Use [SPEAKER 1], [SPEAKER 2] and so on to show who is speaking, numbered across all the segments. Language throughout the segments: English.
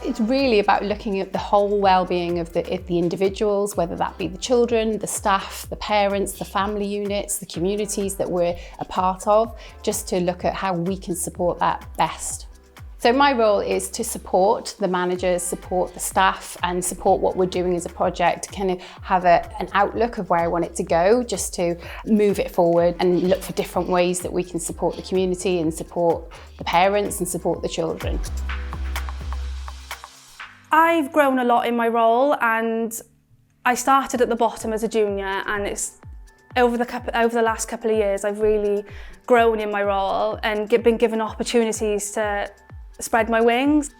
[SPEAKER 1] It's really about looking at the whole well-being of the individuals, whether that be the children, the staff, the parents, the family units, the communities that we're a part of, just to look at how we can support that best. So my role is to support the managers, support the staff, and support what we're doing as a project, kind of have an outlook of where I want it to go, just to move it forward and look for different ways that we can support the community and support the parents and support the children.
[SPEAKER 2] I've grown a lot in my role, and I started at the bottom as a junior, and it's over the last couple of years I've really grown in my role and been given opportunities to spread my wings.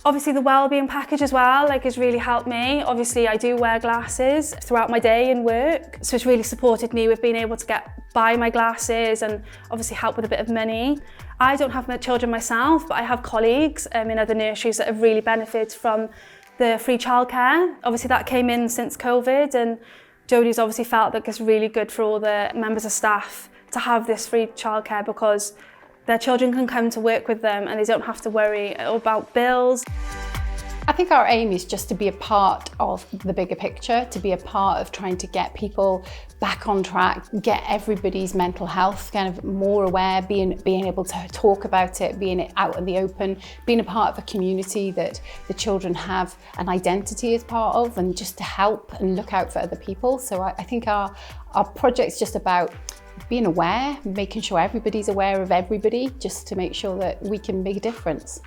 [SPEAKER 2] Obviously the wellbeing package as well has really helped me. Obviously I do wear glasses throughout my day and work, so it's really supported me with being able to buy my glasses and obviously help with a bit of money. I don't have my children myself, but I have colleagues in other nurseries that have really benefited from the free childcare. Obviously that came in since COVID, and Jodie's obviously felt that it's really good for all the members of staff to have this free childcare, because their children can come to work with them and they don't have to worry about bills.
[SPEAKER 1] I think our aim is just to be a part of the bigger picture, to be a part of trying to get people back on track, get everybody's mental health kind of more aware, being able to talk about it, being out in the open, being a part of a community that the children have an identity as part of, and just to help and look out for other people. So I think our project's just about being aware, making sure everybody's aware of everybody, just to make sure that we can make a difference.